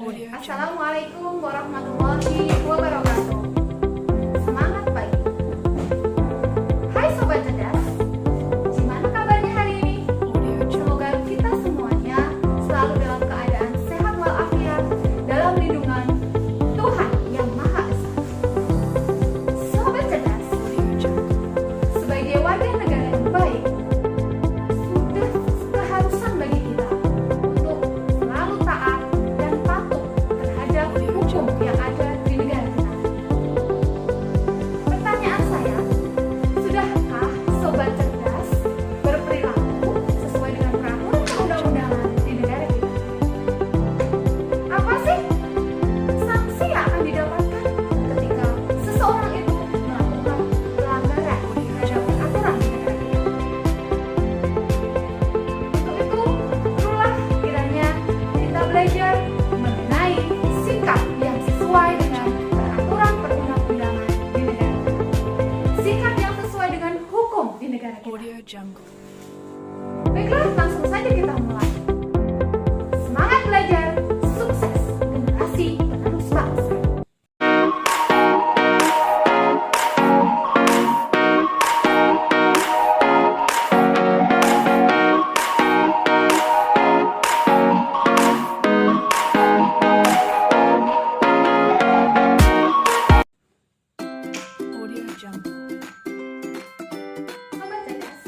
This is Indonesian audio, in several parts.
Assalamualaikum warahmatullahi wabarakatuh. Semangat pagi. Hai Sobat Cerdas, gimana kabarnya hari ini? Semoga kita semuanya selalu dalam keadaan sehat walafiat dalam lindungan Tuhan yang Maha Esa. Sobat Cerdas, sebagai warga negara yang baik, sudah keharusan bagi kita untuk selalu taat dan patuh terhadap hukum yang ada di negara kita. Pertanyaan saya, sudahkah Sobat Cerdas berperilaku sesuai dengan peraturan perundang-undangan di negara kita? Apa sih sanksi yang akan didapatkan ketika seseorang itu melakukan pelanggaran terhadap aturan di negara kita? Untuk itu, perlulah kiranya kita belajar mengenai sikap yang sesuai dengan peraturan perundang-undangan di negara kita. Sikap yang sesuai dengan hukum di negara kita. Baiklah, langsung saja kita mulai. Semangat belajar, sukses generasi penerus bangsa. Sobat Cerdas,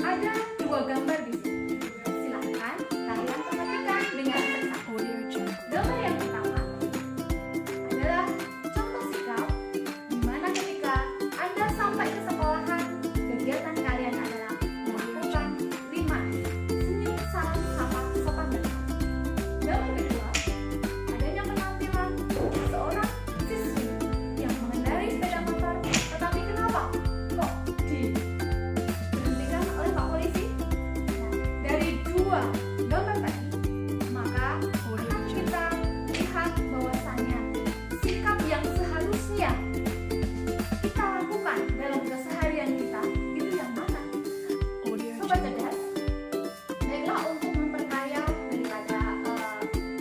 ada dua gambar di sini. Silakan kalian perhatikan dengan cermat. Gambar yang pertama adalah contoh sikap di mana ketika Anda sampai ke sekolahan, kegiatan kalian adalah melakukan 5 seni, salam, sapa, sopan datang. Gambar kedua, adanya penampilan seorang siswi yang mengendarai sepeda motor, tetapi kenapa kok diberhentikan oleh Pak Polisi? Nah, dari dua gambar tadi, maka akan kita lihat bahwasannya sikap yang seharusnya kita lakukan dalam keseharian kita itu yang mana? Sobat Cerdas, baiklah untuk memperkaya daripada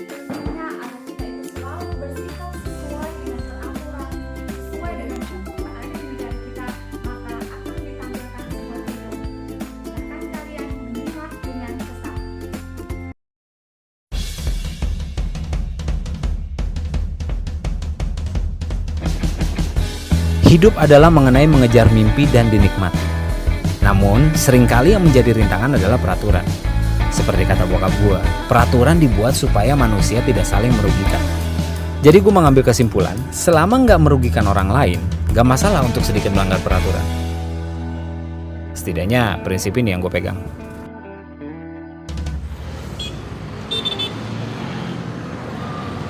tentunya agar kita itu selalu bersikap sesuai dengan peraturan, sesuai dengan hukum yang ada di negara kita, maka akan ditampilkan seperti ini. Silakan kalian menyimak dengan sesama. Hidup adalah mengenai mengejar mimpi dan dinikmati. Namun, seringkali yang menjadi rintangan adalah peraturan. Seperti kata bokap gue, peraturan dibuat supaya manusia tidak saling merugikan. Jadi gue mengambil kesimpulan, selama nggak merugikan orang lain, nggak masalah untuk sedikit melanggar peraturan. Setidaknya prinsip ini yang gue pegang.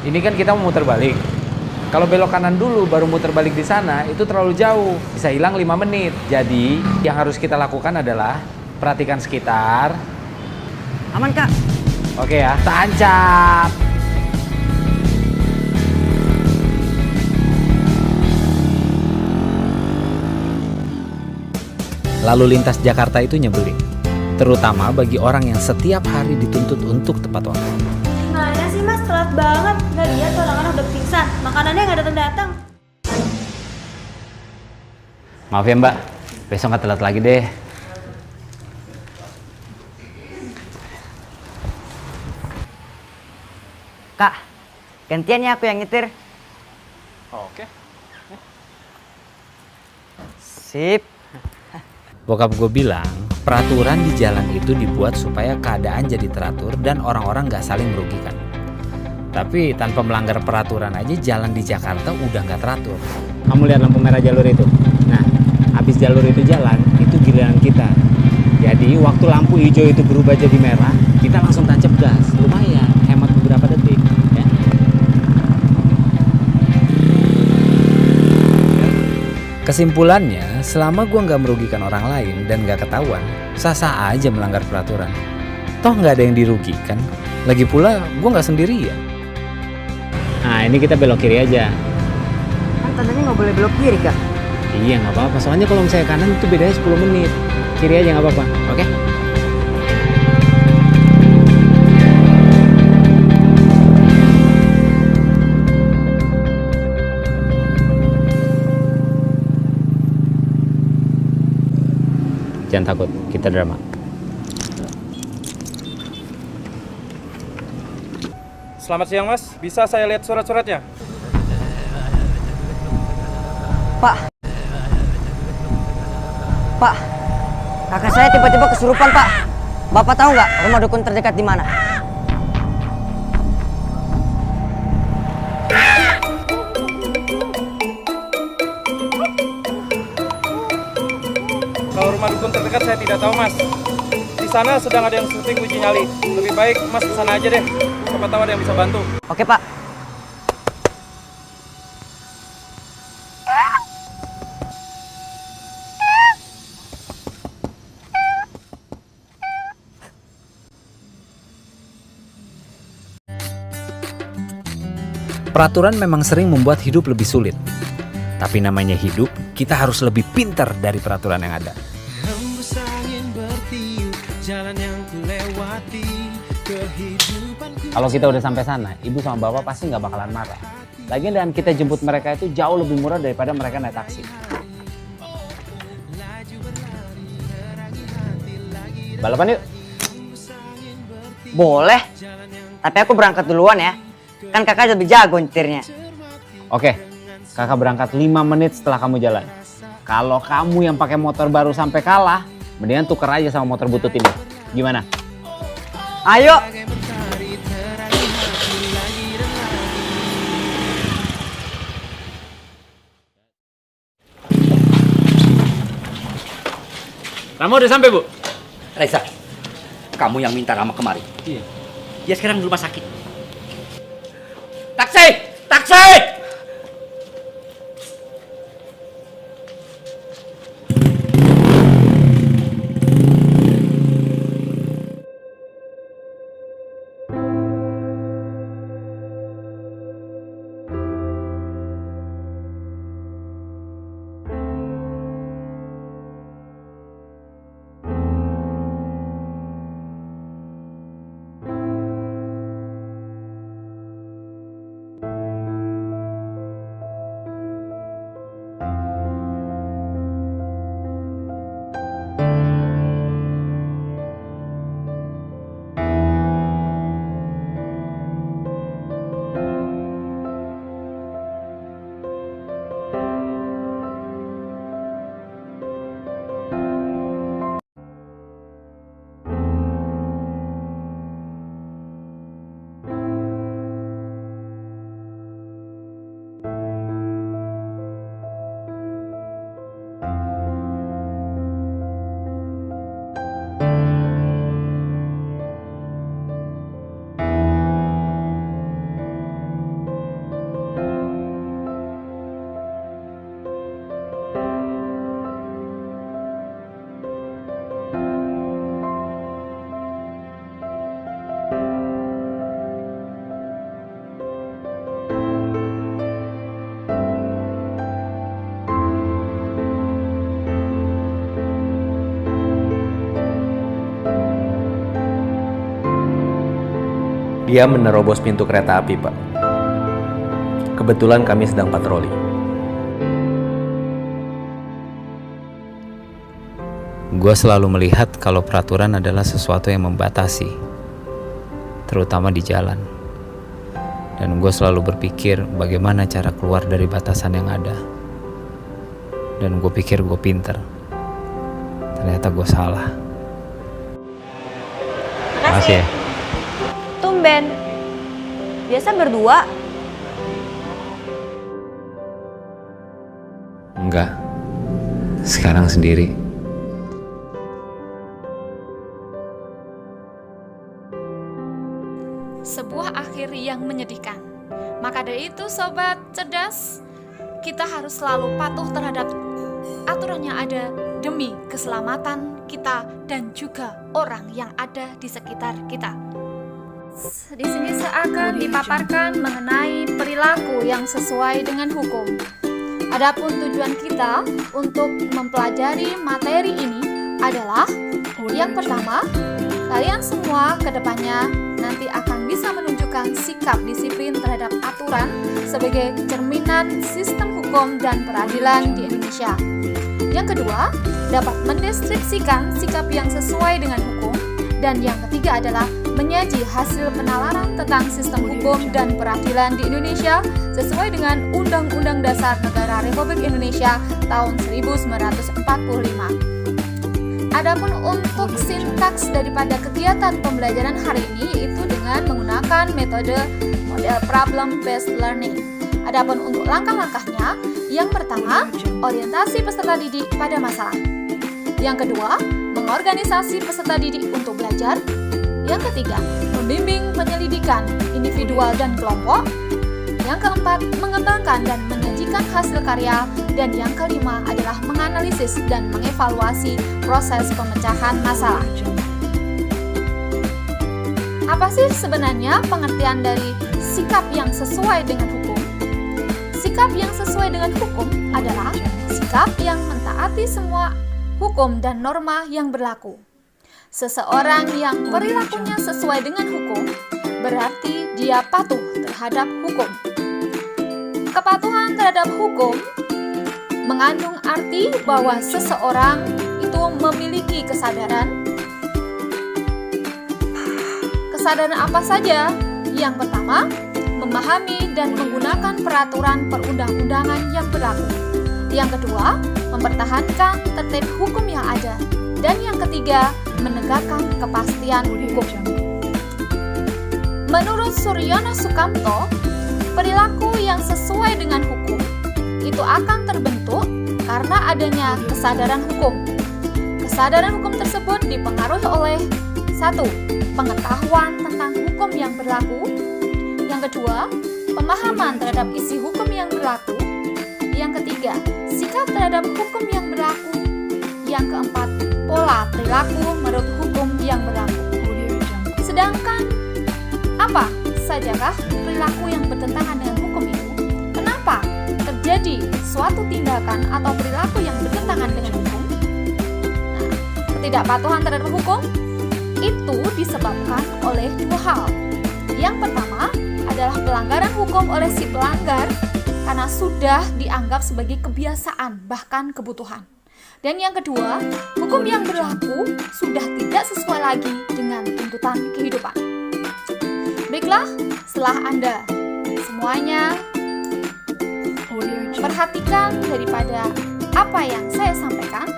Ini kan kita mau muter balik. Kalau belok kanan dulu baru muter balik di sana itu terlalu jauh, bisa hilang 5 menit. Jadi yang harus kita lakukan adalah perhatikan sekitar. Aman, Kak. Oke ya, tancap. Lalu lintas Jakarta itu nyebelin, terutama bagi orang yang setiap hari dituntut untuk tepat waktu. Gimana sih mas, telat banget. Gak lihat orang-orang udah pingsan, makanannya gak datang-datang. Maaf ya mbak, besok nggak telat lagi deh. Kak, gantian ya aku yang nyetir. Oke. Sip. Bokap gue bilang, peraturan di jalan itu dibuat supaya keadaan jadi teratur dan orang-orang nggak saling merugikan. Tapi tanpa melanggar peraturan aja jalan di Jakarta udah nggak teratur. Kamu lihat lampu merah jalur itu? Nah, habis jalur itu jalan, itu giliran kita. Jadi waktu lampu hijau itu berubah jadi merah, kita langsung tancap gas. Lumayan, hemat beberapa detik. Ya. Kesimpulannya, selama gue nggak merugikan orang lain dan nggak ketahuan, sah-sah aja melanggar peraturan. Toh nggak ada yang dirugikan. Lagi pula, gue nggak sendirian. Nah, ini kita belok kiri aja. Kan tandanya nggak boleh belok kiri, Kak. Iya, nggak apa-apa. Soalnya kalau misalnya kanan itu bedanya 10 menit. Kiri aja nggak apa-apa, oke? Jangan takut, kita drama. Selamat siang mas, bisa saya lihat surat-suratnya? Pak. Pak. Kakak saya tiba-tiba kesurupan, Pak. Bapak tahu nggak rumah dukun terdekat di mana? Kalau rumah dukun terdekat saya tidak tahu mas. Di sana sedang ada yang syuting uji nyali. Lebih baik mas ke sana aja deh. Siapa tahu ada yang bisa bantu. Oke, Pak. Peraturan memang sering membuat hidup lebih sulit. Tapi namanya hidup, kita harus lebih pintar dari peraturan yang ada. Kalau kita udah sampai sana, ibu sama bapak pasti nggak bakalan marah. Lagian dengan kita jemput mereka itu jauh lebih murah daripada mereka naik taksi. Balapan yuk. Boleh. Tapi aku berangkat duluan ya. Kan kakak lebih jago nyetirnya. Oke, kakak berangkat 5 menit setelah kamu jalan. Kalau kamu yang pakai motor baru sampai kalah, mendingan tuker aja sama motor butut ini. Gimana? Ayo. Rama udah sampai, Bu? Reza, kamu yang minta Rama kemari. Iya. Dia sekarang di rumah sakit. Taksi! Taksi! Dia menerobos pintu kereta api, Pak. Kebetulan kami sedang patroli. Gue selalu melihat kalau peraturan adalah sesuatu yang membatasi, terutama di jalan. Dan gue selalu berpikir bagaimana cara keluar dari batasan yang ada. Dan gue pikir gue pinter. Ternyata gue salah. Makasih ya. Tumben. Biasa berdua. Enggak. Sekarang sendiri. Sebuah akhir yang menyedihkan. Maka dari itu sobat cerdas, kita harus selalu patuh terhadap aturan yang ada demi keselamatan kita dan juga orang yang ada di sekitar kita. Di sini seakan dipaparkan mengenai perilaku yang sesuai dengan hukum. Adapun tujuan kita untuk mempelajari materi ini adalah yang pertama, kalian semua kedepannya nanti akan bisa menunjukkan sikap disiplin terhadap aturan sebagai cerminan sistem hukum dan peradilan di Indonesia. Yang kedua, dapat mendeskripsikan sikap yang sesuai dengan hukum. Dan yang ketiga adalah menyaji hasil penalaran tentang sistem hukum dan peradilan di Indonesia sesuai dengan Undang-Undang Dasar Negara Republik Indonesia tahun 1945. Adapun untuk sintaks daripada kegiatan pembelajaran hari ini yaitu dengan menggunakan metode model problem based learning. Adapun untuk langkah-langkahnya, yang pertama, orientasi peserta didik pada masalah. Yang kedua, mengorganisasi peserta didik untuk belajar. Yang ketiga, membimbing penyelidikan individual dan kelompok. Yang keempat, mengembangkan dan menyajikan hasil karya. Dan yang kelima adalah menganalisis dan mengevaluasi proses pemecahan masalah. Apa sih sebenarnya pengertian dari sikap yang sesuai dengan hukum? Sikap yang sesuai dengan hukum adalah sikap yang mentaati semua hukum dan norma yang berlaku. Seseorang yang perilakunya sesuai dengan hukum berarti dia patuh terhadap hukum. Kepatuhan terhadap hukum mengandung arti bahwa seseorang itu memiliki kesadaran. Kesadaran apa saja? Yang pertama, memahami dan menggunakan peraturan perundang-undangan yang berlaku. Yang kedua, mempertahankan tertib hukum yang ada. Dan yang ketiga, menegakkan kepastian hukum. Menurut Suryono Sukamto, perilaku yang sesuai dengan hukum itu akan terbentuk karena adanya kesadaran hukum. Kesadaran hukum tersebut dipengaruhi oleh 1. Pengetahuan tentang hukum yang berlaku. Yang kedua, pemahaman terhadap isi hukum yang berlaku. Yang ketiga, sikap terhadap hukum yang berlaku. Yang keempat, pola perilaku menurut hukum yang berlaku. Sedangkan, apa sajakah perilaku yang bertentangan dengan hukum itu? Kenapa terjadi suatu tindakan atau perilaku yang bertentangan dengan hukum? Nah, ketidakpatuhan terhadap hukum itu disebabkan oleh dua hal. Yang pertama adalah pelanggaran hukum oleh si pelanggar karena sudah dianggap sebagai kebiasaan, bahkan kebutuhan. Dan yang kedua, hukum yang berlaku sudah tidak sesuai lagi dengan tuntutan kehidupan. Baiklah, setelah Anda semuanya perhatikan daripada apa yang saya sampaikan,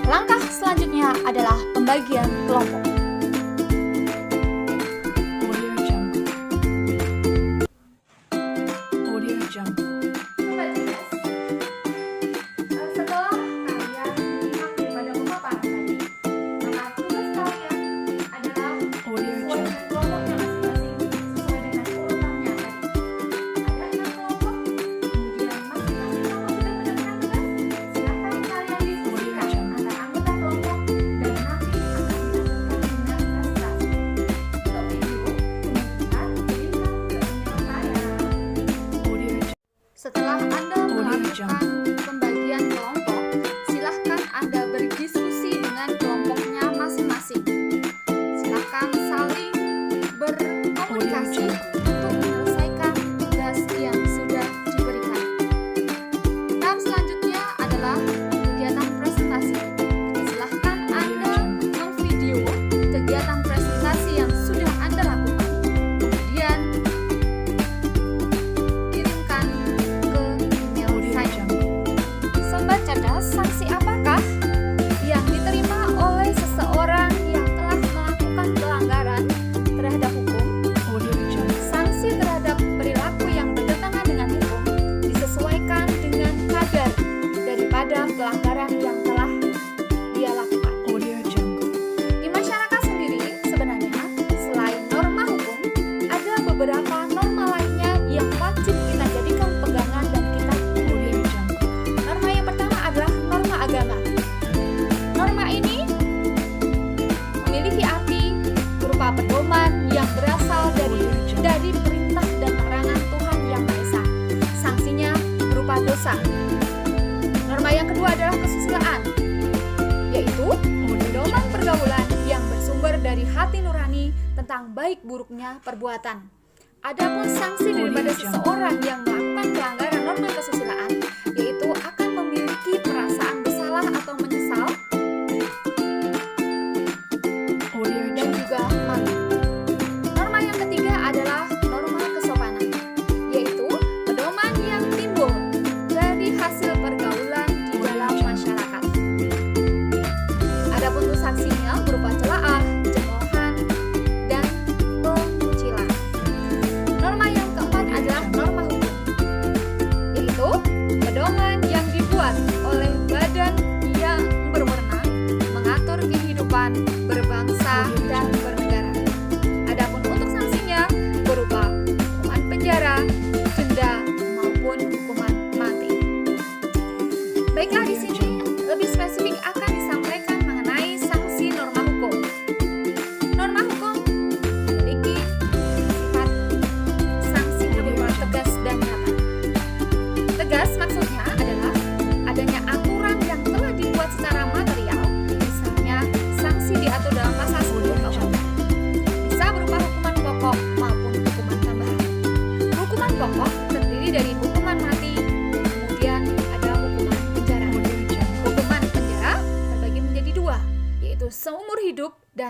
langkah selanjutnya adalah pembagian kelompok. Setelah kalian melihat daripada pemaparan tadi, maka tugas kalian adalah sesuai dengan kelompoknya masing-masing, sesuai dengan urutannya tadi. Ada 6 kelompok, kemudian masing-masing kelompok sudah mendapatkan tugas. Silakan kalian diskusikan antara anggota kelompok dan nanti akan dilanjutkan dengan prestasi. Untuk video, kemudian kirimkan ke email saya. Setelah Anda melakukan pembagian kelompok, silahkan Anda berdiskusi dengan kelompoknya masing-masing. Silahkan saling berkomunikasi untuk menyelesaikan tugas yang sudah diberikan. Tahap selanjutnya adalah kegiatan presentasi. Silahkan Anda memvideo kegiatan presentasi yang sudah Anda lakukan. Kemudian kirimkan ke email saya. Sobat cerdas, sanksi apakah yang diterima oleh seseorang yang telah melakukan pelanggaran terhadap hukum? Sanksi terhadap perilaku yang bertentangan dengan hukum disesuaikan dengan kadar daripada pelanggaran yang telah dia lakukan. Di masyarakat sendiri, sebenarnya selain norma hukum, ada beberapa norma lainnya yang wajib kita jadikan pegangan dan kita ikuti. Norma yang pertama adalah norma agama. Norma ini memiliki arti berupa pedoman yang berasal dari perintah dan larangan Tuhan Yang Maha Esa. Sanksinya berupa dosa. Norma yang kedua adalah kesusilaan, yaitu pedoman pergaulan yang bersumber dari hati nurani tentang baik buruknya perbuatan. Adapun sanksi daripada seseorang yang melakukan pelanggaran norma kesusilaan, yaitu akan memiliki perasaan bersalah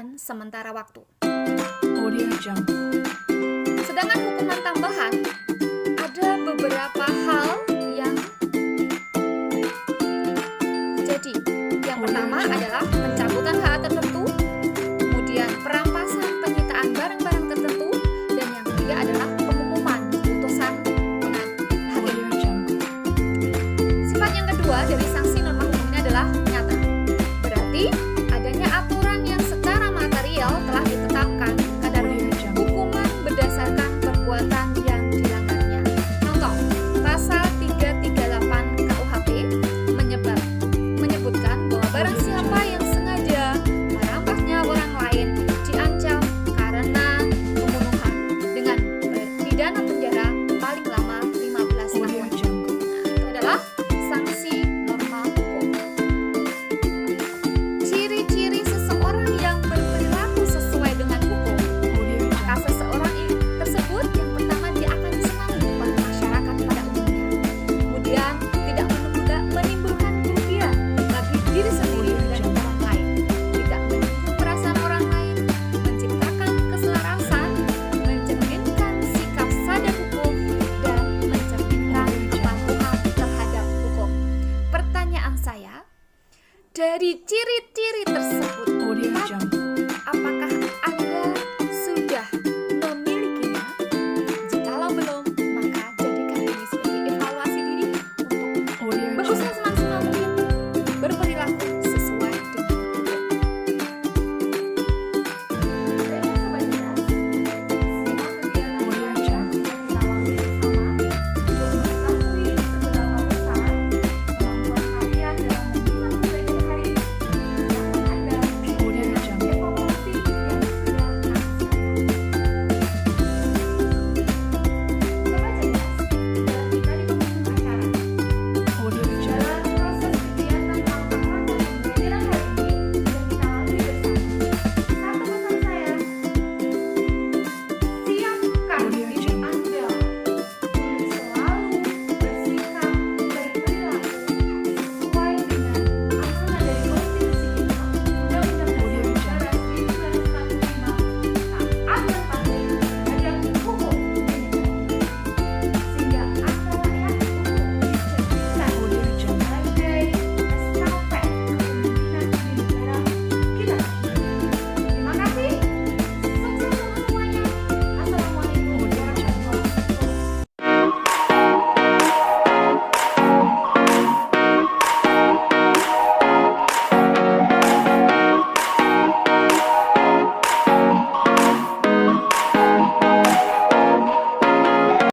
dan sementara waktu. Sedangkan hukuman tambahan ada beberapa hal yang jadi. Yang pertama adalah pencabutan hak tertentu, kemudian perampasan penyitaan barang-barang tertentu, dan yang ketiga adalah pengumuman putusan hakim. Sifat yang kedua dari sanksi norma hukum ini adalah nyata. Berarti adanya aturan yang secara material telah ditetapkan kadar hukuman berdasarkan perbuatan yang dilanggarnya. Contoh, pasal 338 KUHP menyebutkan bahwa barang siapa yang sengaja merampas nyawa orang lain diancam karena pembunuhan dengan pidana penjara paling lama 15 tahun. Nah, itu adalah sanksi norma hukum. Ciri-ciri seseorang yang berperilaku sesuai dengan hukum. Maka seseorang tersebut yang pertama dia akan disenangi oleh masyarakat pada umumnya. Kemudian tidak menimbulkan kerugian bagi diri sendiri dan orang lain. Tidak menyinggung perasaan orang lain, menciptakan keselarasan, mencerminkan sikap sadar hukum, dan mencerminkan kepatuhan terhadap hukum. Pertanyaan saya, dari ciri